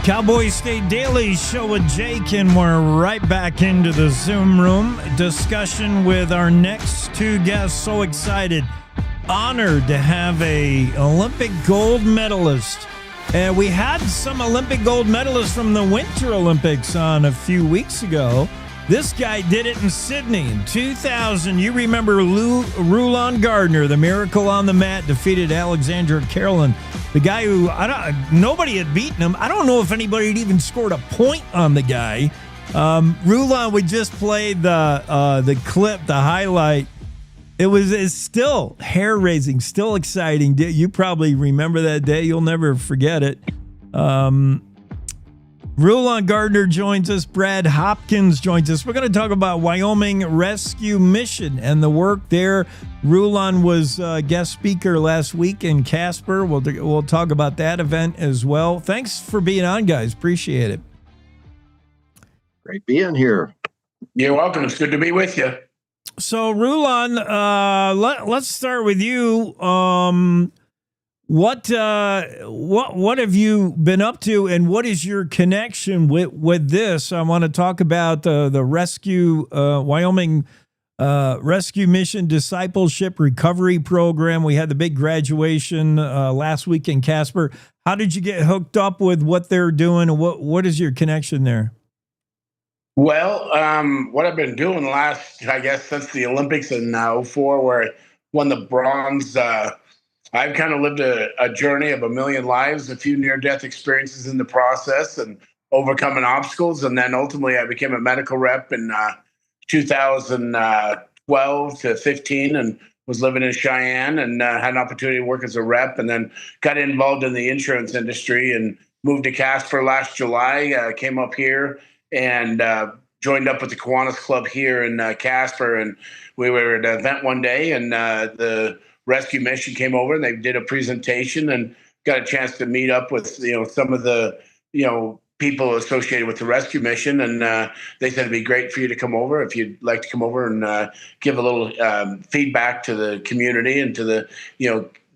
Cowboy State Daily Show with Jake, and we're right back into the Zoom room. Discussion with our next two guests. So excited. Honored to have a Olympic gold medalist. We had some Olympic gold medalists from the Winter Olympics on a few weeks ago. This guy did it in Sydney in 2000. You remember Rulon Gardner, the miracle on the mat, defeated Alexandra Carolyn, the guy who nobody had beaten him. I don't know if anybody had even scored a point on the guy. Rulon, we just played the clip, the highlight. It's still hair-raising, still exciting. You probably remember that day. You'll never forget it. Rulon Gardner joins us. Brad Hopkins joins us. We're going to talk about Wyoming Rescue Mission and the work there. Rulon was a guest speaker last week in Casper. We'll talk about that event as well. Thanks for being on, guys. Appreciate it. Great being here. You're welcome. It's good to be with you. So, Rulon, let's start with you. What have you been up to, and what is your connection with this? I want to talk about the rescue Wyoming Rescue Mission Discipleship Recovery Program. We had the big graduation last week in Casper. How did you get hooked up with what they're doing, and what is your connection there? Well, what I've been doing since the Olympics in 2004, where I won the bronze. I've kind of lived a journey of a million lives, a few near-death experiences in the process, and overcoming obstacles. And then ultimately I became a medical rep in 2012 to 15 and was living in Cheyenne and had an opportunity to work as a rep, and then got involved in the insurance industry and moved to Casper last July, came up here and joined up with the Kiwanis Club here in Casper. And we were at an event one day, and the Rescue Mission came over and they did a presentation and got a chance to meet up with, some of the, people associated with the Rescue Mission. And they said it'd be great for you to come over if you'd like to come over and give a little feedback to the community and to the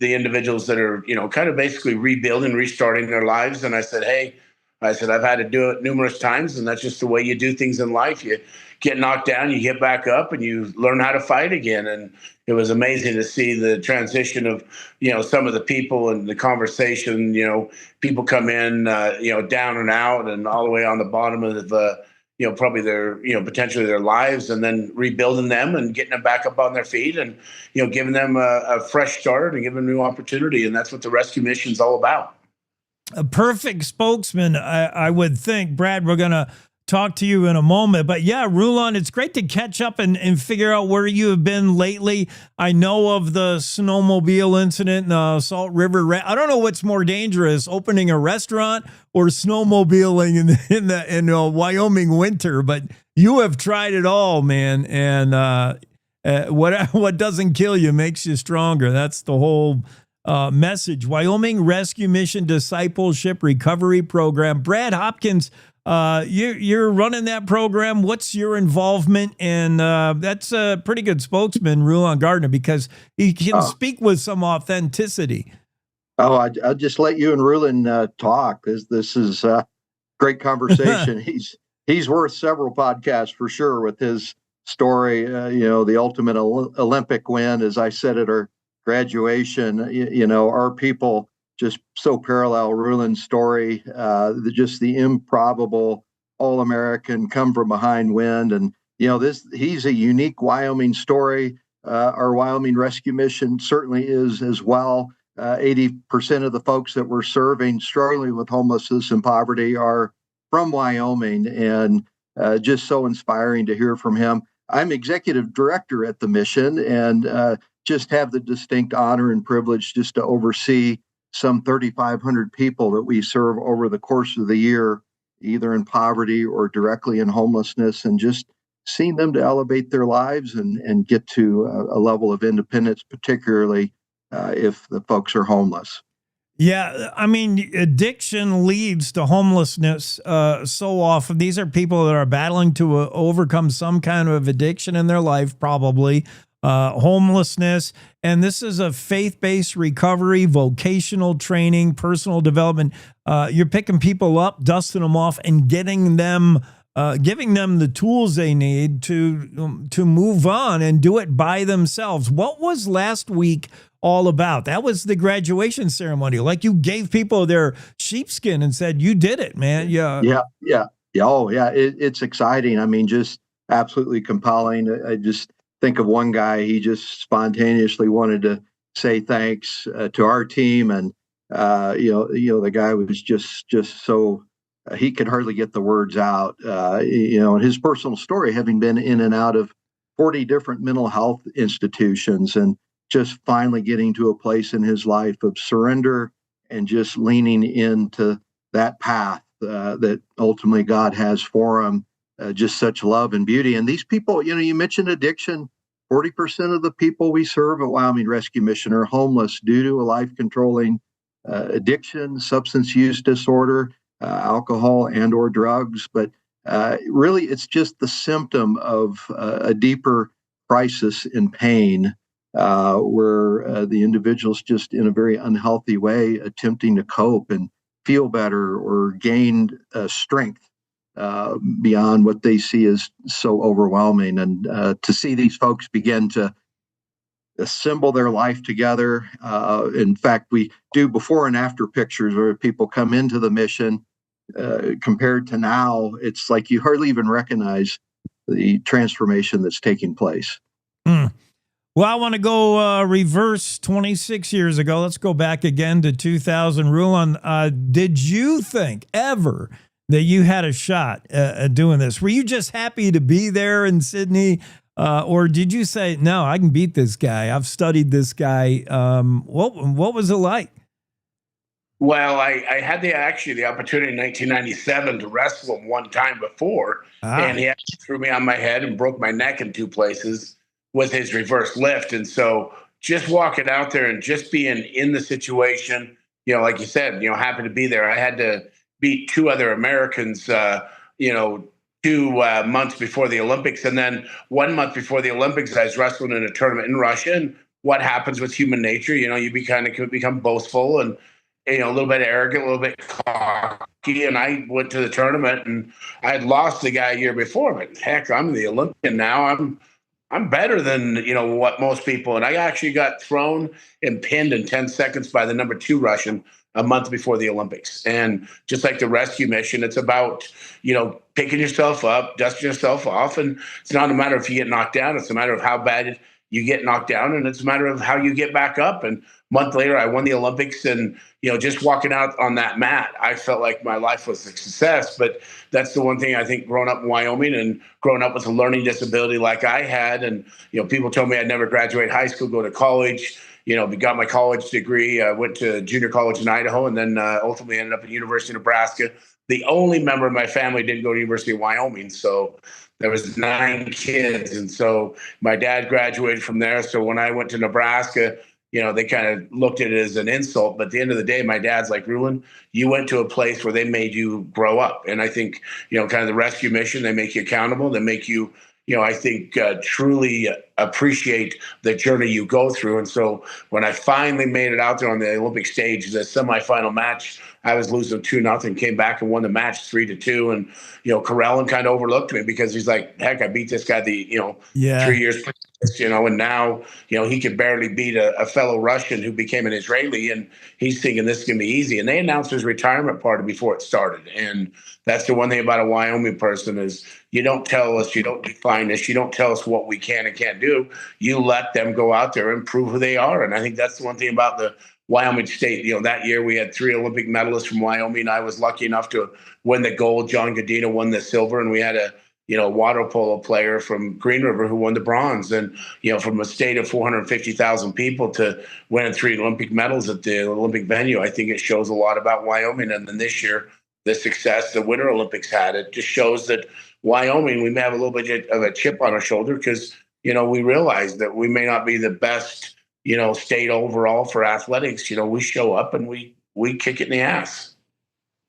individuals that are, kind of basically rebuilding, restarting their lives. And I said, hey, I've had to do it numerous times, and that's just the way you do things in life. You get knocked down, you get back up, and you learn how to fight again. And it was amazing to see the transition of, some of the people and the conversation. People come in, down and out, and all the way on the bottom of probably their, potentially their lives, and then rebuilding them and getting them back up on their feet, and giving them a fresh start and giving them a new opportunity. And that's what the Rescue Mission's all about. A perfect spokesman, I would think. Brad, we're going to talk to you in a moment. But yeah, Rulon, it's great to catch up and figure out where you have been lately. I know of the snowmobile incident in Salt River. I don't know what's more dangerous, opening a restaurant or snowmobiling in Wyoming winter, but you have tried it all, man. And what doesn't kill you makes you stronger. That's the whole message. Wyoming Rescue Mission Discipleship Recovery Program. Brad Hopkins, you're running that program. What's your involvement? And that's a pretty good spokesman, Rulon Gardner, because he can speak with some authenticity. I'll just let you and Rulon talk. This is a great conversation. He's worth several podcasts for sure with his story. The ultimate Olympic win, as I said at our graduation. Our people just so parallel Rulon's story, just the improbable All-American come from behind win. And, he's a unique Wyoming story. Our Wyoming Rescue Mission certainly is as well. 80% of the folks that we're serving struggling with homelessness and poverty are from Wyoming, and just so inspiring to hear from him. I'm executive director at the mission, and just have the distinct honor and privilege just to oversee some 3,500 people that we serve over the course of the year, either in poverty or directly in homelessness, and just seeing them to elevate their lives and get to a level of independence, particularly if the folks are homeless. Yeah, I mean, addiction leads to homelessness so often. These are people that are battling to overcome some kind of addiction in their life, probably. homelessness. And this is a faith-based recovery, vocational training, personal development. You're picking people up, dusting them off, and giving them the tools they need to move on and do it by themselves. What was last week all about? That was the graduation ceremony. Like, you gave people their sheepskin and said, "You did it, man." Yeah. Oh, yeah. It's exciting. I mean, just absolutely compelling. I just think of one guy. He just spontaneously wanted to say thanks to our team, and the guy was just so he could hardly get the words out. And his personal story, having been in and out of 40 different mental health institutions, and just finally getting to a place in his life of surrender and just leaning into that path that ultimately God has for him. Just such love and beauty. And these people, you mentioned addiction. 40% of the people we serve at Wyoming Rescue Mission are homeless due to a life-controlling addiction, substance use disorder, alcohol and or drugs. But really, it's just the symptom of a deeper crisis and pain, where the individual's just in a very unhealthy way attempting to cope and feel better or gain strength beyond what they see as so overwhelming. And to see these folks begin to assemble their life together. In fact, we do before and after pictures where people come into the mission. Compared to now, it's like you hardly even recognize the transformation that's taking place. Well, I want to go reverse 26 years ago. Let's go back again to 2000. Rulon, did you think ever that you had a shot at doing this? Were you just happy to be there in Sydney? Or did you say, no, I can beat this guy. I've studied this guy. What was it like? Well, I had the opportunity in 1997 to wrestle him one time before, and he actually threw me on my head and broke my neck in two places with his reverse lift. And so just walking out there and just being in the situation, like you said, happy to be there. I had to beat two other Americans, 2 months before the Olympics. And then 1 month before the Olympics, I was wrestling in a tournament in Russia. And what happens with human nature, you become boastful and, a little bit arrogant, a little bit cocky. And I went to the tournament and I had lost the guy a year before, but heck, I'm the Olympian now. I'm better than, what most people. And I actually got thrown and pinned in 10 seconds by the number 2 Russian a month before the Olympics. And just like the rescue mission, it's about, picking yourself up, dusting yourself off. And it's not a matter of if you get knocked down. It's a matter of how bad you get knocked down. And it's a matter of how you get back up. And a month later, I won the Olympics. And, just walking out on that mat, I felt like my life was a success. But that's the one thing I think growing up in Wyoming and growing up with a learning disability like I had. And, people told me I'd never graduate high school, go to college, got my college degree, went to junior college in Idaho, and then ultimately ended up at University of Nebraska. The only member of my family didn't go to University of Wyoming. So there was 9 kids. And so my dad graduated from there. So when I went to Nebraska, they kind of looked at it as an insult. But at the end of the day, my dad's like, Rulon, you went to a place where they made you grow up. And I think, kind of the rescue mission, they make you accountable. They make you, I think truly appreciate the journey you go through. And so when I finally made it out there on the Olympic stage, the semifinal match, I was losing 2-0, came back and won the match 3-2. And, Correllin kind of overlooked me because he's like, heck, I beat this guy 3 years previous, and now, he could barely beat a fellow Russian who became an Israeli. And he's thinking this is going to be easy. And they announced his retirement party before it started. And that's the one thing about a Wyoming person is you don't tell us, you don't define us, you don't tell us what we can and can't do. You let them go out there and prove who they are. And I think that's the one thing about the Wyoming State. That year we had 3 Olympic medalists from Wyoming. I was lucky enough to win the gold. John Godina won the silver, and we had a water polo player from Green River who won the bronze. And from a state of 450,000 people to win 3 Olympic medals at the Olympic venue, I think it shows a lot about Wyoming. And then this year, the success the Winter Olympics had, it just shows that Wyoming, we may have a little bit of a chip on our shoulder because we realize that we may not be the best state overall for athletics. We show up and we kick it in the ass.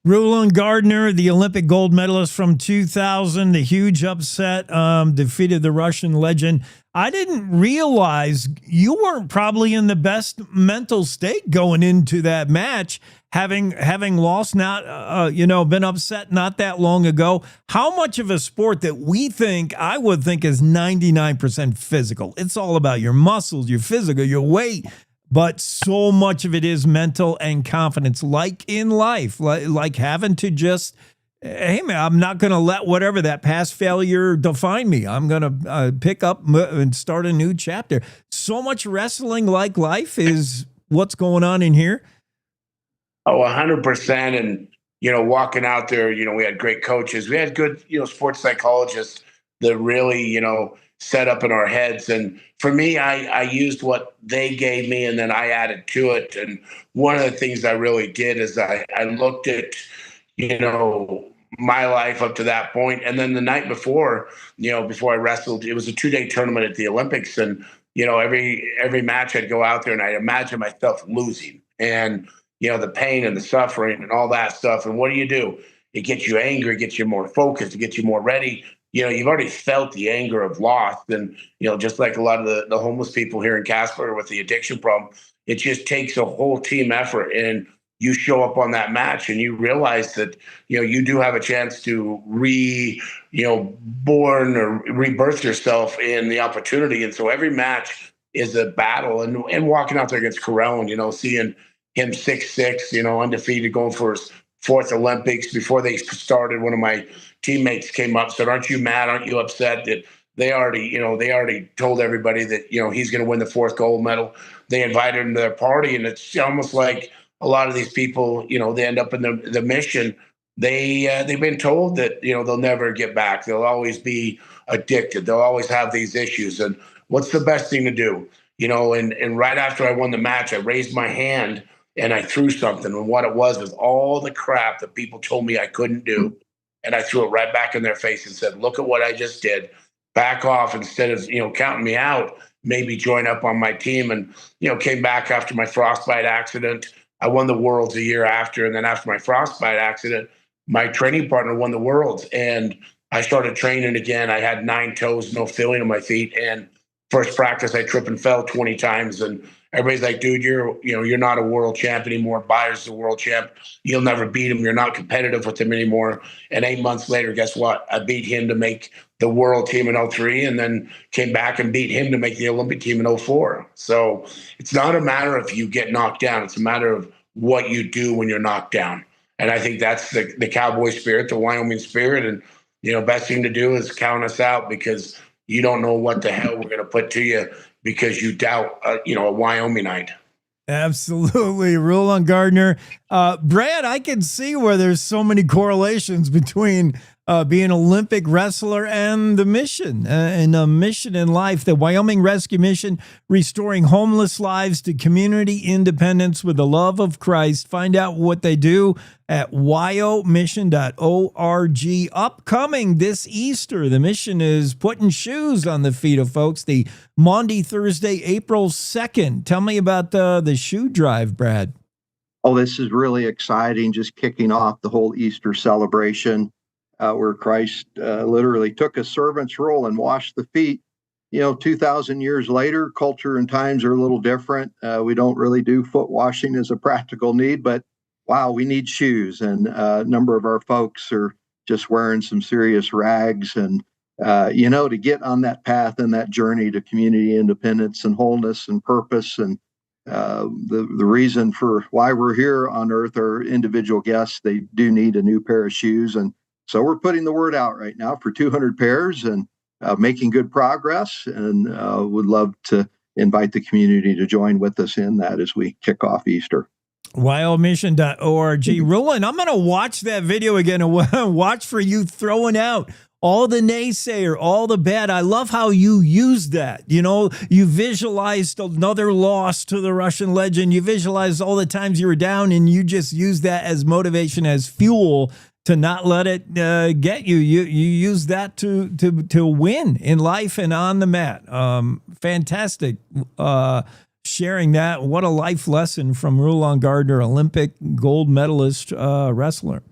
Rulon Gardner, the Olympic gold medalist from 2000, the huge upset, defeated the Russian legend. I didn't realize you weren't probably in the best mental state going into that match, having lost, been upset not that long ago. How much of a sport that I would think is 99% physical? It's all about your muscles, your physical, your weight. But so much of it is mental and confidence, like in life, like having to just, hey, man, I'm not going to let whatever that past failure define me. I'm going to pick up and start a new chapter. So much wrestling like life is what's going on in here. Oh, 100%. And, walking out there, we had great coaches. We had good, sports psychologists that really, set up in our heads. And for me, I used what they gave me and then I added to it. And one of the things I really did is I looked at, my life up to that point. And then the night before, before I wrestled, it was a 2-day tournament at the Olympics. And, every match I'd go out there and I'd imagine myself losing and, the pain and the suffering and all that stuff. And what do? It gets you angry, it gets you more focused, it gets you more ready. You've already felt the anger of loss. And, just like a lot of the homeless people here in Casper with the addiction problem, it just takes a whole team effort. And you show up on that match and you realize that, you do have a chance to born or rebirth yourself in the opportunity. And so every match is a battle. And walking out there against Carell, seeing him 6'6", undefeated, going for his 4th Olympics. Before they started, one of my teammates came up, said, "Aren't you mad? Aren't you upset that they already told everybody that, he's going to win the 4th gold medal?" They invited him to their party. And it's almost like a lot of these people, they end up in the mission. They've been told that, they'll never get back. They'll always be addicted. They'll always have these issues. And what's the best thing to do? And right after I won the match, I raised my hand and I threw something. And what it was all the crap that people told me I couldn't do. And I threw it right back in their face and said, "Look at what I just did. Back off instead of, counting me out, maybe join up on my team." And, came back after my frostbite accident. I won the Worlds a year after. And then after my frostbite accident, my training partner won the Worlds. And I started training again. I had 9 toes, no feeling in my feet. And first practice, I tripped and fell 20 times. And everybody's like, "Dude, you're not a world champ anymore. Byers is a world champ. You'll never beat him. You're not competitive with him anymore." And 8 months later, guess what? I beat him to make the world team in 2003 and then came back and beat him to make the Olympic team in 2004. So it's not a matter of you get knocked down. It's a matter of what you do when you're knocked down. And I think that's the Cowboy spirit, the Wyoming spirit. And, best thing to do is count us out because you don't know what the hell we're going to put to you because you doubt, a Wyomingite. Absolutely. Rulon Gardner. Brad, I can see where there's so many correlations between being an Olympic wrestler and the mission, and a mission in life, the Wyoming Rescue Mission, restoring homeless lives to community independence with the love of Christ. Find out what they do at wyomission.org. Upcoming this Easter, the mission is putting shoes on the feet of folks. The Maundy Thursday, April 2nd. Tell me about the shoe drive, Brad. Oh, this is really exciting. Just kicking off the whole Easter celebration. Where Christ literally took a servant's role and washed the feet. 2,000 years later, culture and times are a little different. We don't really do foot washing as a practical need, but wow, we need shoes. And a number of our folks are just wearing some serious rags. And, to get on that path and that journey to community independence and wholeness and purpose. And the reason for why we're here on earth are individual guests. They do need a new pair of shoes. And so we're putting the word out right now for 200 pairs and making good progress, and would love to invite the community to join with us in that as we kick off Easter. wyomission.org. Rulon, I'm going to watch that video again and watch for you throwing out all the naysayer, all the bad. I love how you use that. You visualized another loss to the Russian legend. You visualized all the times you were down, and you just use that as motivation, as fuel to not let it get you. You use that to win in life and on the mat. Fantastic sharing that. What a life lesson from Rulon Gardner, Olympic gold medalist wrestler.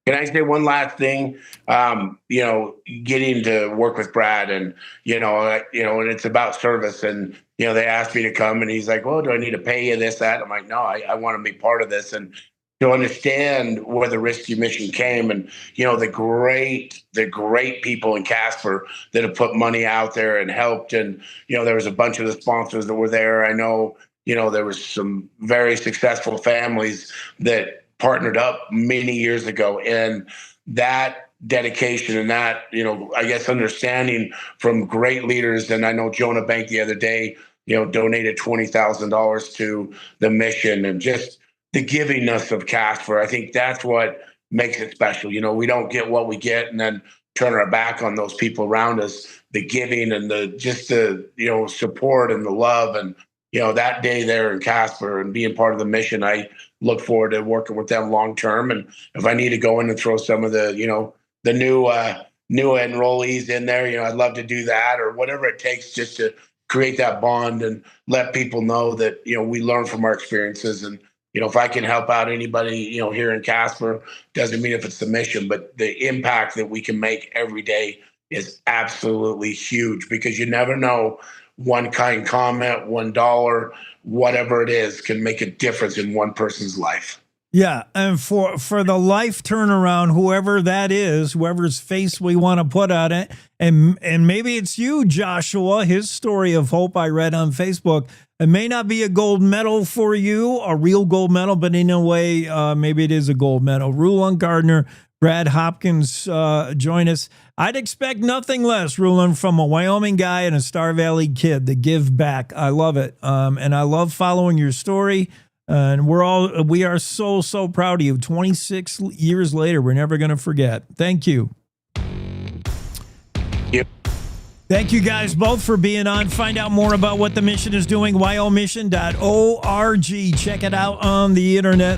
Can I say one last thing? Getting to work with Brad, and and it's about service. And they asked me to come, and he's like, "Well, do I need to pay you this, that?" I'm like, "No, I want to be part of this." And to understand where the rescue mission came, and the great people in Casper that have put money out there and helped. And there was a bunch of the sponsors that were there. I know there was some very successful families that partnered up many years ago, and that dedication and that I guess understanding from great leaders. And I know Jonah Bank the other day donated $20,000 to the mission, and just the givingness of Casper. I think that's what makes it special. We don't get what we get and then turn our back on those people around us. The giving and the support and the love, and that day there in Casper and being part of the mission, I look forward to working with them long term. And if I need to go in and throw some of the new enrollees in there, I'd love to do that, or whatever it takes, just to create that bond and let people know that we learn from our experiences. And if I can help out anybody here in Casper, doesn't mean if it's the mission, but the impact that we can make every day is absolutely huge, because you never know. One kind comment, $1, whatever it is, can make a difference in one person's life. Yeah, and for the life turnaround, whoever that is, whoever's face we want to put on it, and maybe it's you, Joshua, his story of hope I read on Facebook. It may not be a gold medal for you, a real gold medal, but in a way, maybe it is a gold medal. Rulon Gardner, Brad Hopkins, join us. I'd expect nothing less, Rulon, from a Wyoming guy and a Star Valley kid, to give back. I love it. And I love following your story. And we are so proud of you. 26 years later, we're never going to forget. Thank you. Yep. Thank you guys both for being on. Find out more about what the mission is doing, wyomission.org. Check it out on the internet.